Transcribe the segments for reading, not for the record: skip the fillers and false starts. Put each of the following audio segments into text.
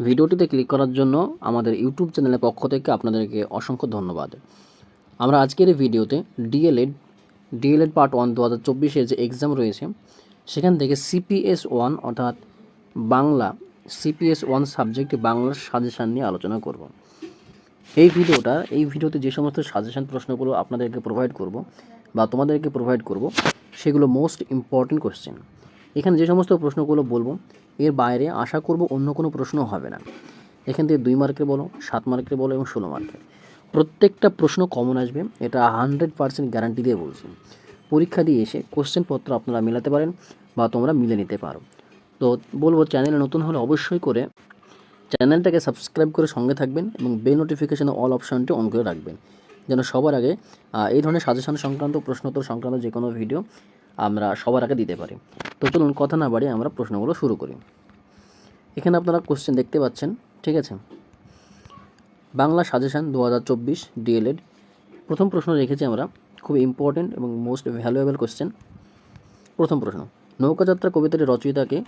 ভিডিওটিতে ক্লিক করার জন্য আমাদের ইউটিউব চ্যানেলের পক্ষ থেকে আপনাদেরকে অসংখ্য ধন্যবাদ। আমরা আজকের এই ভিডিওতে ডিএলএড পার্ট 1 2024 যে এক্সাম রয়েছে সেখান থেকে সিপিএস 1 অর্থাৎ বাংলা সিপিএস 1 সাবজেক্টে বাংলার সাজেশান নিয়ে আলোচনা করব। এই ভিডিওতে যে সমস্ত সাজেশান প্রশ্নগুলো আপনাদেরকে প্রোভাইড করব বা তোমাদেরকে প্রোভাইড করব সেগুলো মোস্ট ইম্পর্টেন্ট কোশ্চেন। এখানে যে সমস্ত প্রশ্নগুলো বলবো এর বাইরে আশা করব অন্য কোনো প্রশ্ন হবে না। এখান থেকে 2 মার্কের বলো, 7 মার্কের বলো এবং 16 মার্কের প্রত্যেকটা প্রশ্ন কমন আসবে, এটা 100% গ্যারান্টি দিয়ে বলছি। পরীক্ষা দিয়ে এসে কোশ্চেনপত্র আপনারা মেলাতে পারেন বা তোমরা মিলে নিতে পারো। তো বলবো চ্যানেলে নতুন হলে অবশ্যই করে চ্যানেলটাকে সাবস্ক্রাইব করে সঙ্গে থাকবেন এবং বেল নোটিফিকেশানে অল অপশানটি অন করে রাখবেন, যেন সবার আগে এই ধরনের সাজেশন সংক্রান্ত প্রশ্নোত্তর সংক্রান্ত যে কোনো ভিডিও আমরা সবার আগে দিতে পারি। তো চলুন কথা না বাড়িয়ে আমরা প্রশ্নগুলো শুরু করি। এখানে আপনারা কোশ্চেন দেখতে পাচ্ছেন, ঠিক আছে। Bangla suggestion 2024 DElEd. প্রথম প্রশ্ন রেখেছি আমরা, খুব ইম্পর্টেন্ট এবং মোস্ট ভ্যালুয়েবল কোশ্চেন। প্রথম প্রশ্ন, নৌকাযাত্রা কবিতাটি রচয়িতাকে,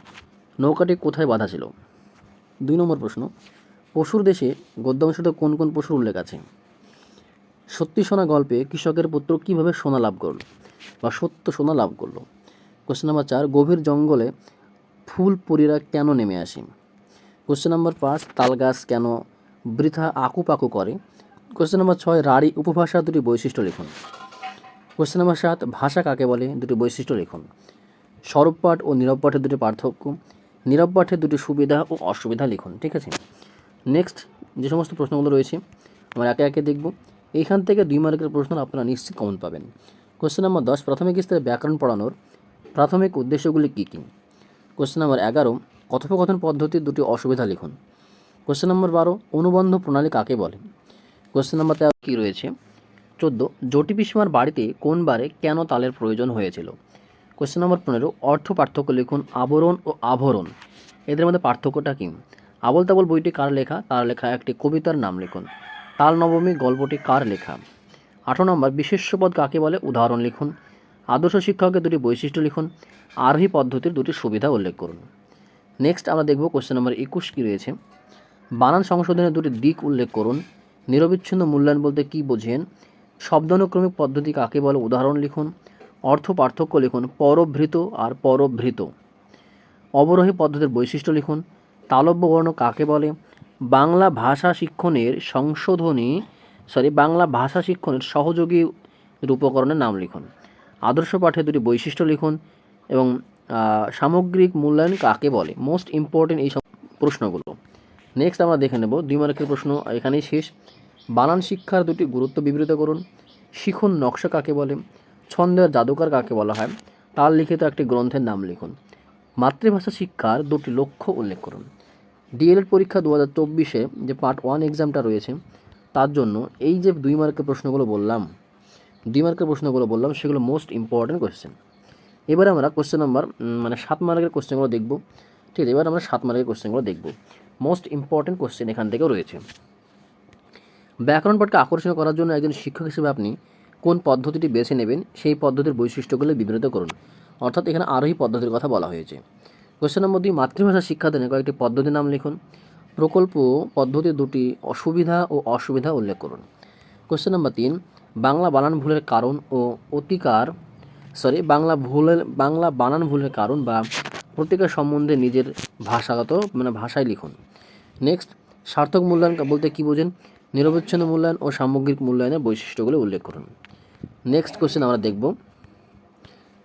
নৌকাটি কোথায় বাঁধা ছিল? 2 নম্বর প্রশ্ন, পশুর দেশে গদ্যাংশতে কোন কোন পশুর উল্লেখ আছে? সত্যি সোনা গল্পে কৃষকের পুত্র কীভাবে সোনা লাভ করল বা সত্য সোনা লাভ করলো? কোশ্চেন নাম্বার 4, গভীর জঙ্গলে ফুল পরীরা কেন নেমে আসে? কোশ্চেন নাম্বার 5, তালগাছ কেন বৃথা আকুপাকু করে? কোশ্চেন নাম্বার 6, রাঢ়ী উপভাষার দুটি বৈশিষ্ট্য লিখুন। কোশ্চেন নাম্বার 7, ভাষা কাকে বলে? দুটি বৈশিষ্ট্য লিখুন। সরব পাঠ ও নীরব পাঠের দুটি পার্থক্য, নীরব পাঠের দুটি সুবিধা ও অসুবিধা লিখুন। ঠিক আছে, নেক্সট যে সমস্ত প্রশ্নগুলো রয়েছে আমরা একে একে দেখব। এইখান থেকে 2 মার্কের প্রশ্ন আপনারা নিশ্চিত কমন পাবেন। কোশ্চেন নাম্বার 10, প্রাথমিক স্তরে ব্যাকরণ পড়ানোর প্রাথমিক উদ্দেশ্যগুলি কী কী? কোশ্চেন নাম্বার 11, কথোপকথন পদ্ধতির দুটি অসুবিধা লিখুন। কোশ্চেন নাম্বার 12, অনুবন্ধ প্রণালী কাকে বলে? কোশ্চেন নাম্বার 13 কী রয়েছে? 14, জটি পিসমার বাড়িতে কোন বারে কেন তালের প্রয়োজন হয়েছিল? কোশ্চেন নাম্বার 15, অর্থ পার্থক্য লিখুন। আবরণ ও আভরণ এদের মধ্যে পার্থক্যটা কী? আবল তাবল বইটি কার লেখা? তার লেখা একটি কবিতার নাম লিখুন। তাল নবমী গল্পটি কার লেখা? 18 নম্বর, বিশেষ্যপদ কাকে বলে? উদাহরণ লিখুন। আদর্শ শিক্ষকের দুটি বৈশিষ্ট্য লিখুন। আরোহী পদ্ধতির দুটি সুবিধা উল্লেখ করুন। নেক্সট আমরা দেখব কোশ্চেন নাম্বার 21 কী রয়েছে? বানান সংশোধনের দুটি দিক উল্লেখ করুন। নিরবিচ্ছিন্ন মূল্যায়ন বলতে কী বোঝেন? শব্দানুক্রমিক পদ্ধতি কাকে বলে? উদাহরণ লিখুন। অর্থ পার্থক্য লিখুন। পরভৃত আর পরভৃত। অবরোহী পদ্ধতির বৈশিষ্ট্য লিখুন। তালব্য বর্ণ কাকে বলে? বাংলা ভাষা শিক্ষণের সহযোগী রূপকরণের নাম লিখুন। আদর্শ পাঠের দুটি বৈশিষ্ট্য লিখুন এবং সামগ্রিক মূল্যায়ন কাকে বলে? মোস্ট ইম্পর্টেন্ট এই সব প্রশ্নগুলো। নেক্সট আমরা দেখে নেব 2 মার্কের প্রশ্ন এখানেই শেষ। বানান শিক্ষার দুটি গুরুত্ব বিবৃত করুন। শিখুন নকশা কাকে বলে? ছন্দের জাদুকর কাকে বলা হয়? তার লিখিত একটি গ্রন্থের নাম লিখুন। মাতৃভাষা শিক্ষার দুটি লক্ষ্য উল্লেখ করুন। ডিএলএড পরীক্ষা 2024 যে পার্ট 1 এক্সামটা রয়েছে তার জন্য এই যে 2 মার্কের প্রশ্নগুলো বললাম সেগুলো মোস্ট ইম্পর্টেন্ট কোশ্চেন। এবারে আমরা কোশ্চেন নাম্বার 7 মার্কের কোশ্চেনগুলো দেখব। ঠিক আছে, এবার আমরা 7 মার্কের কোশ্চেনগুলো দেখব। মোস্ট ইম্পর্টেন্ট কোশ্চেন এখান থেকেও রয়েছে। ব্যাকরণ পাঠকে আকর্ষণীয় করার জন্য একজন শিক্ষক হিসেবে আপনি কোন পদ্ধতিটি বেছে নেবেন সেই পদ্ধতির বৈশিষ্ট্যগুলো বিবৃত করুন। অর্থাৎ এখানে আরোহী পদ্ধতির কথা বলা হয়েছে। কোশ্চেন নম্বর 2, মাতৃভাষা শিক্ষাদানের কয়েকটি পদ্ধতির নাম লিখুন। প্রকল্প পদ্ধতির দুটি অসুবিধা ও অসুবিধা উল্লেখ করুন। কোশ্চেন নম্বর 3, বাংলা বানান ভুলের কারণ ও বাংলা বানান ভুলের কারণ বা প্রতিকার সম্বন্ধে নিজের ভাষায় লিখুন। নেক্সট, সার্থক মূল্যায়ন বলতে কী বোঝেন? নিরবচ্ছিন্ন মূল্যায়ন ও সামগ্রিক মূল্যায়নের বৈশিষ্ট্যগুলো উল্লেখ করুন। নেক্সট কোশ্চেন আমরা দেখব,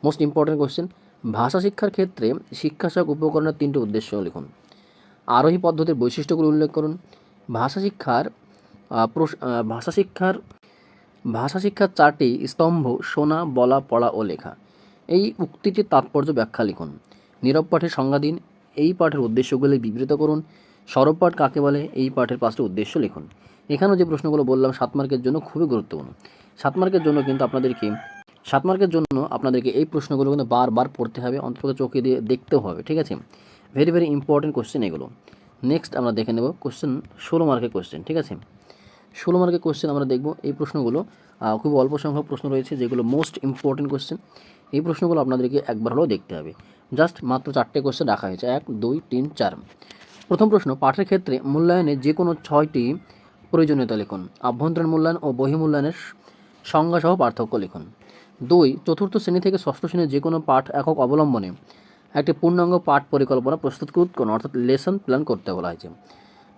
মোস্ট ইম্পর্টেন্ট কোশ্চেন, ভাষা শিক্ষার ক্ষেত্রে শিক্ষা সহায়ক উপকরণের 3টি উদ্দেশ্য লিখুন। আরোহী পদ্ধতির বৈশিষ্ট্যগুলো উল্লেখ করুন। ভাষা শিক্ষার 4টি স্তম্ভ: শোনা, বলা, পড়া ও লেখা। এই উক্তিটির তাৎপর্য ব্যাখ্যা লিখুন। নীরব পাঠের সংজ্ঞা দিন। এই পাঠের উদ্দেশ্যগুলি বিবৃত করুন। সরব পাঠ কাকে বলে? এই পাঠের 5টি উদ্দেশ্য লিখুন। এখানেও যে প্রশ্নগুলো বললাম 7 মার্কের জন্য খুবই গুরুত্বপূর্ণ। 7 মার্কের জন্য কিন্তু আপনাদেরকে এই প্রশ্নগুলো কিন্তু বারবার পড়তে হবে, অন্তত চোখে দিয়ে দেখতেও হবে। ঠিক আছে, ভেরি ভেরি ইম্পর্টেন্ট কোশ্চেন এগুলো। নেক্সট আমরা দেখে নেব কোশ্চেন 16 মার্কের কোশ্চেন। ঠিক আছে, 16 মার্কের কোশ্চেন আমরা দেখব। এই প্রশ্নগুলো খুব অল্প সংখ্যক প্রশ্ন রয়েছে যেগুলো মোস্ট ইম্পর্টেন্ট কোশ্চেন। এই প্রশ্নগুলো আপনাদেরকে একবার হলেও দেখতে হবে। জাস্ট মাত্র 4টে কোশ্চেন রাখা হয়েছে, 1, 2, 3, 4। প্রথম প্রশ্ন, পাঠের ক্ষেত্রে মূল্যায়নে যে কোনো 6টি প্রয়োজনীয়তা লিখুন। আভ্যন্তরীণ মূল্যায়ন ও বহিঃমূল্যায়নের সংজ্ঞাসহ পার্থক্য লিখুন। 2, চতুর্থ শ্রেণী থেকে ষষ্ঠ শ্রেণীর যে কোনো পাঠ একক অবলম্বনে একটি পূর্ণাঙ্গ পাঠ পরিকল্পনা প্রস্তুত করুন, অর্থাৎ লেসন প্ল্যান করতে বলা হয়েছে।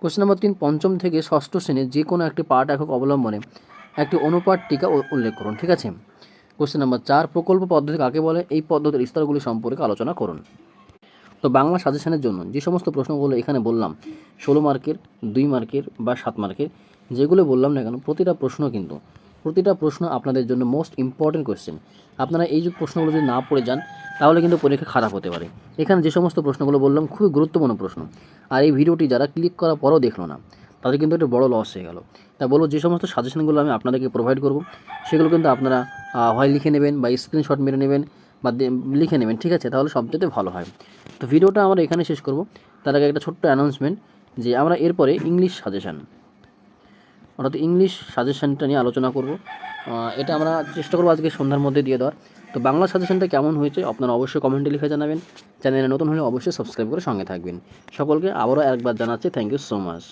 কোশ্চেন নম্বর 3, পঞ্চম থেকে ষষ্ঠ শ্রেণীর যে কোনো একটি পাঠ একক অবলম্বনে একটি অনুপাত টিকা উল্লেখ করুন। ঠিক আছে। কোশ্চেন নম্বর 4, প্রকল্প পদ্ধতি কাকে বলে? এই পদ্ধতির স্তরগুলি সম্পর্কে আলোচনা করুন। তো বাংলা সাজেশনের জন্য যে সমস্ত প্রশ্নগুলো এখানে বললাম, 16 মার্কের, 2 মার্কের বা 7 মার্কের, যেগুলো বললাম না কেন, প্রতিটা প্রশ্ন আপনাদের জন্য মোস্ট ইম্পর্টেন্ট কোয়েশ্চেন। আপনারা এই যে প্রশ্নগুলো যদি না পড়ে যান তাহলে কিন্তু পরীক্ষা খারাপ হতে পারে। এখানে যে সমস্ত প্রশ্নগুলো বললাম খুবই গুরুত্বপূর্ণ প্রশ্ন, আর এই ভিডিওটি যারা ক্লিক করার পরও দেখলো না তাদের কিন্তু একটা বড় লস হয়ে গেল। তাই বলবো, যে সমস্ত সাজেশনগুলো আমি আপনাদেরকে প্রোভাইড করব সেগুলো কিন্তু আপনারা হয় লিখে নেবেন বা স্ক্রিনশট মেরে নেবেন বা লিখে নেবেন। ঠিক আছে, তাহলে সবচেয়ে ভালো হয়। তো ভিডিওটা আমরা এখানে শেষ করব। তার আগে একটা ছোট্ট অ্যানাউন্সমেন্ট, যে আমরা এরপরে ইংলিশ সাজেশান, অর্থাৎ ইংলিশ সাজেশানটা নিয়ে আলোচনা করব। এটা আমরা চেষ্টা করবো আজকে সন্ধ্যার মধ্যে দিয়ে দেওয়ার। তো বাংলা সাজেশানটা কেমন হয়েছে আপনারা অবশ্যই কমেন্টে লিখে জানাবেন। চ্যানেলে নতুন হলে অবশ্যই সাবস্ক্রাইব করে সঙ্গে থাকবেন। সকলকে আবারও একবার জানাচ্ছি থ্যাংক ইউ সো মাচ।